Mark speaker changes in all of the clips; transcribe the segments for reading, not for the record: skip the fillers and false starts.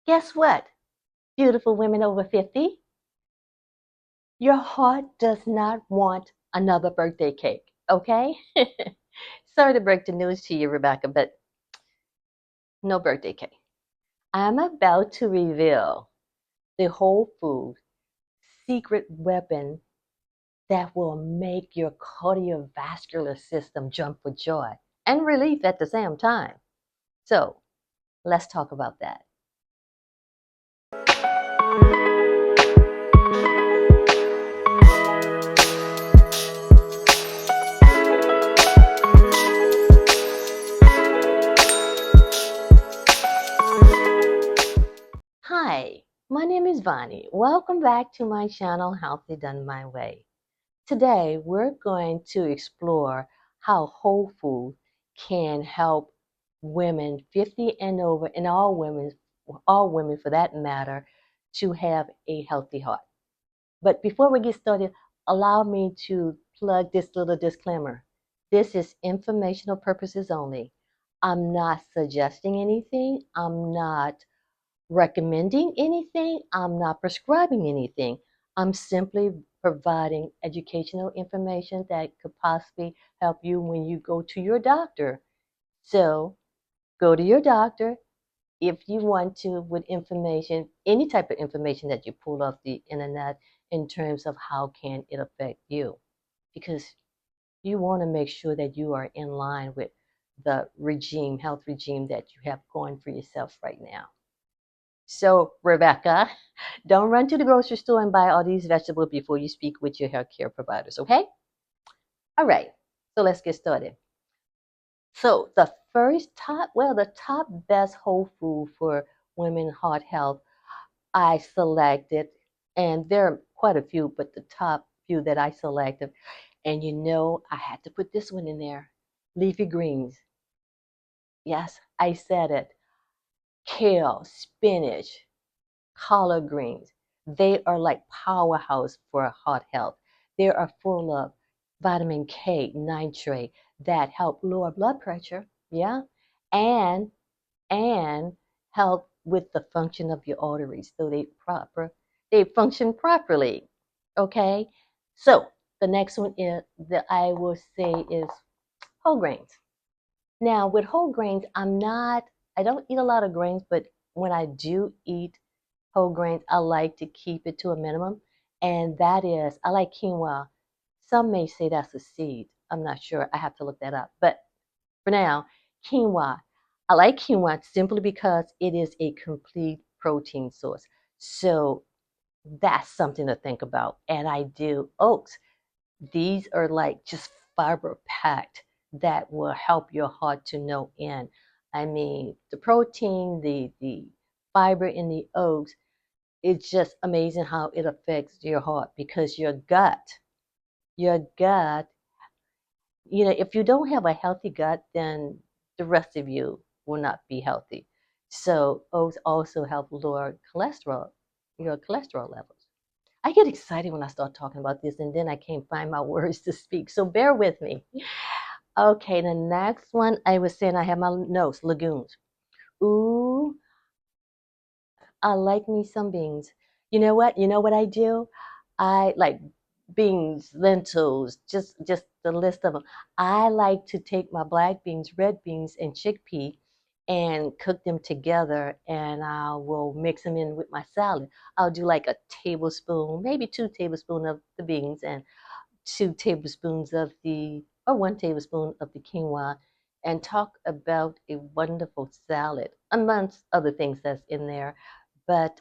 Speaker 1: Guess what? Beautiful women over 50, your heart does not want another birthday cake, okay? Sorry to break the news to you, Rebecca, but no birthday cake. I'm about to reveal the whole food secret weapon that will make your cardiovascular system jump for joy and relief at the same time. So let's talk about that. Hi, my name is Vani. Welcome back to my channel, Healthy Done My Way. Today, we're going to explore how whole food can help women 50 and over, and all women for that matter, to have a healthy heart. But before we get started, allow me to plug this little disclaimer. This is informational purposes only. I'm not suggesting anything. I'm not recommending anything. I'm not prescribing anything. I'm simply providing educational information that could possibly help you when you go to your doctor. So go to your doctor if you want to with information, any type of information that you pull off the internet in terms of how can it affect you. Because you want to make sure that you are in line with the health regime that you have going for yourself right now. So, Rebecca, don't run to the grocery store and buy all these vegetables before you speak with your healthcare providers, okay? All right, so let's get started. So, the top best whole food for women heart health, I selected, and there are quite a few, but the top few that I selected, and I had to put this one in there, leafy greens. Yes, I said it. Kale, spinach, collard greens. They are like powerhouse for heart health. They are full of vitamin K, nitrate that help lower blood pressure, yeah, and and help with the function of your arteries so they function properly. Okay? So the next one is that I will say is whole grains. Now, with whole grains, I don't eat a lot of grains, but when I do eat whole grains, I like to keep it to a minimum. And that is, I like quinoa. Some may say that's a seed. I'm not sure. I have to look that up. But for now, quinoa. I like quinoa simply because it is a complete protein source. So that's something to think about. And I do oats. These are like just fiber packed that will help your heart to know in. I mean, the protein, the fiber in the oats, it's just amazing how it affects your heart because your gut, if you don't have a healthy gut, then the rest of you will not be healthy. So oats also help lower your cholesterol levels. I get excited when I start talking about this, and then I can't find my words to speak. So bear with me. Okay, the next one I was saying I have my notes, legumes. Ooh, I like me some beans. You know what? You know what I do? I like beans, lentils, just the list of them. I like to take my black beans, red beans, and chickpea and cook them together, and I will mix them in with my salad. I'll do like a tablespoon, maybe 2 tablespoons of the beans and 2 tablespoons of the or 1 tablespoon of the quinoa, and talk about a wonderful salad amongst other things that's in there. But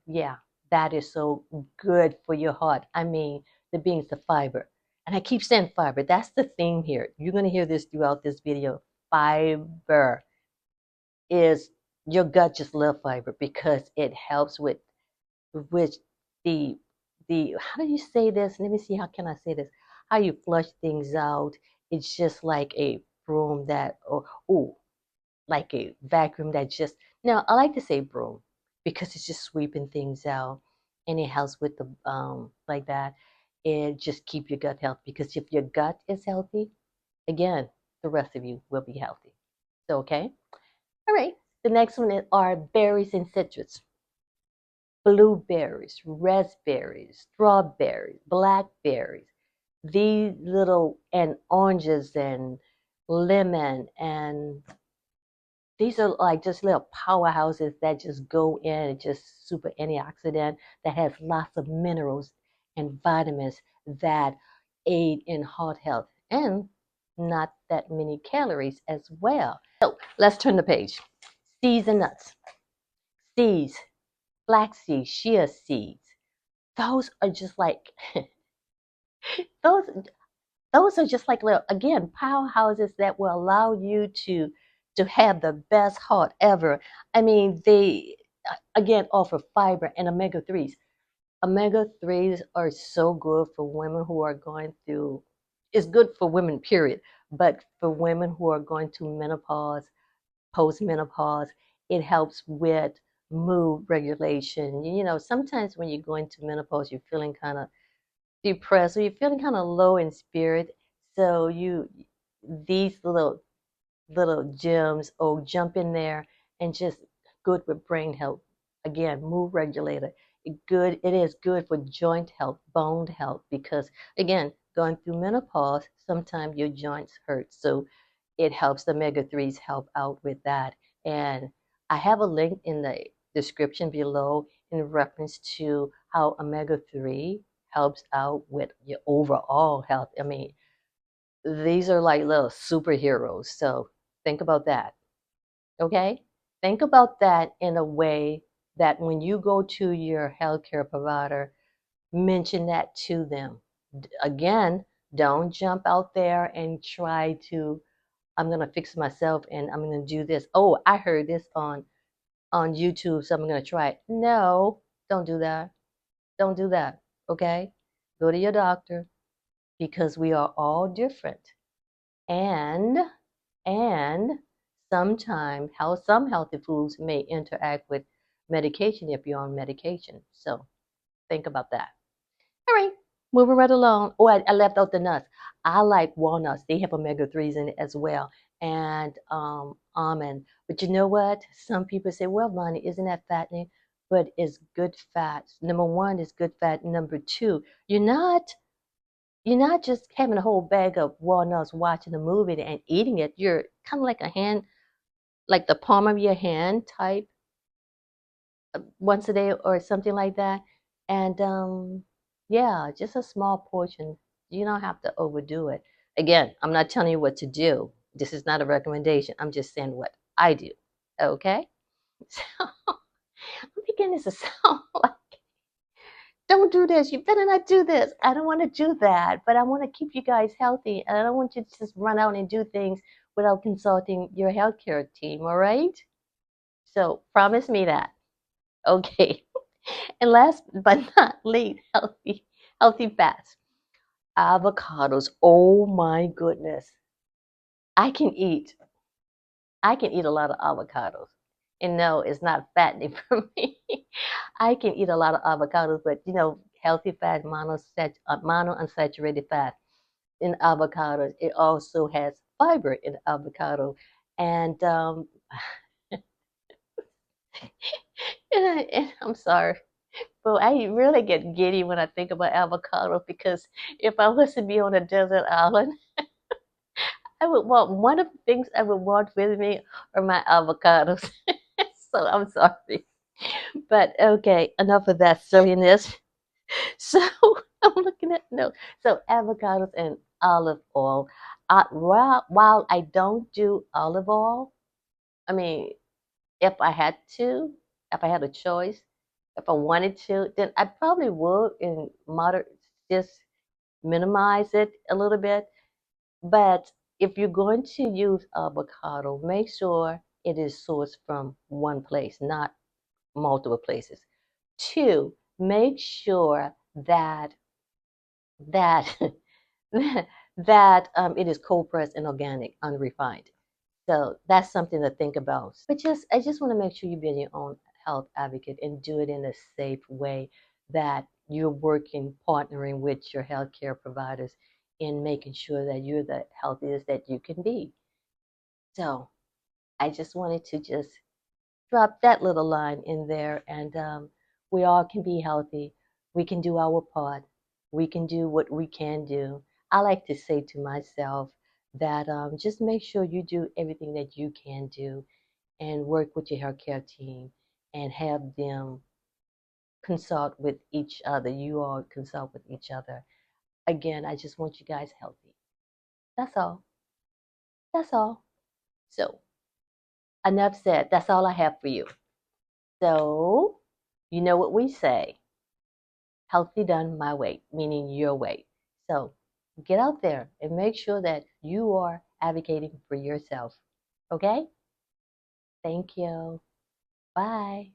Speaker 1: yeah, that is so good for your heart. I mean, the beans, the fiber. And I keep saying fiber. That's the theme here. You're going to hear this throughout this video. Fiber is your gut just love fiber because it helps with the how do you say this? Let me see, how can I say this? How you flush things out. It's just like a broom that, or oh, like a vacuum that just, now I like to say broom because it's just sweeping things out, and it helps with the like that. It just keep your gut healthy because if your gut is healthy, again, the rest of you will be healthy. So okay, all right. The next one are berries and citrus. blueberries, raspberries, strawberries, blackberries, these little, and oranges and lemon, and these are like just little powerhouses that just go in and just super antioxidant that has lots of minerals and vitamins that aid in heart health and not that many calories as well. So let's turn the page. Seeds and nuts. Seeds, flax seeds, chia seeds. Those are just like those those are just like little, again, powerhouses that will allow you to have the best heart ever. I mean, they again offer fiber and omega 3s. Omega 3s are so good for women who are going through, it's good for women, period. But for women who are going through menopause, postmenopause, it helps with mood regulation. You know, sometimes when you're going through menopause, you're feeling kind of depressed or you're feeling kind of low in spirit. So these little gems, oh, jump in there and just good with brain health. Again, mood regulator. It is good for joint health, bone health, because again, going through menopause, sometimes your joints hurt. So it helps, the omega 3s help out with that. And I have a link in the description below in reference to how omega 3 helps out with your overall health. I mean, these are like little superheroes. So think about that. Okay? Think about that in a way that when you go to your healthcare provider, mention that to them. Again, don't jump out there and try to, I'm going to fix myself and I'm going to do this. Oh, I heard this on YouTube, so I'm going to try it. No, don't do that. Don't do that. Okay? Go to your doctor because we are all different. And and sometimes how some healthy foods may interact with medication if you're on medication. So think about that. All right, moving right along. Oh, I left out the nuts. I like walnuts. They have omega 3s in it as well, and almond. But you know what? Some people say, "Well, Lonnie, isn't that fattening?" But it's good fat. Number one is good fat. Number two, you're not just having a whole bag of walnuts watching a movie and eating it. You're kind of like a hand, like the palm of your hand type, once a day or something like that. And yeah, just a small portion. You don't have to overdo it. Again, I'm not telling you what to do. This is not a recommendation. I'm just saying what I do. Okay? So I'm beginning to sound like, don't do this. You better not do this. I don't want to do that, but I want to keep you guys healthy, and I don't want you to just run out and do things without consulting your healthcare team. All right? So promise me that. Okay. And last but not least, healthy fats. Avocados. Oh my goodness. I can eat. I can eat a lot of avocados. And no, it's not fattening for me. I can eat a lot of avocados, but you know, healthy fat, monounsaturated fat in avocados. It also has fiber in avocado. And and I'm sorry. But I really get giddy when I think about avocado because if I was to be on a desert island, I would want, one of the things I would want with me are my avocados. So I'm sorry. But okay, enough of that silliness. So I'm looking at, no. So avocados and olive oil. While I don't do olive oil, I mean, if I had to, if I had a choice, if I wanted to, then I probably would in moderate, just minimize it a little bit. But if you're going to use avocado, make sure it is sourced from one place, not multiple places. Two, make sure that that it is cold pressed and organic, unrefined. So that's something to think about. But I just want to make sure you be your own health advocate and do it in a safe way that you're working, partnering with your healthcare providers in making sure that you're the healthiest that you can be. So I just wanted to just drop that little line in there. And We all can be healthy. We can do our part. We can do what we can do. I like to say to myself that just make sure you do everything that you can do and work with your healthcare team and have them consult with each other. You all consult with each other. Again, I just want you guys healthy. That's all. That's all. So, enough said. That's all I have for you. So, you know what we say, healthy done my way, meaning your way. So, get out there and make sure that you are advocating for yourself. Okay? Thank you. Bye.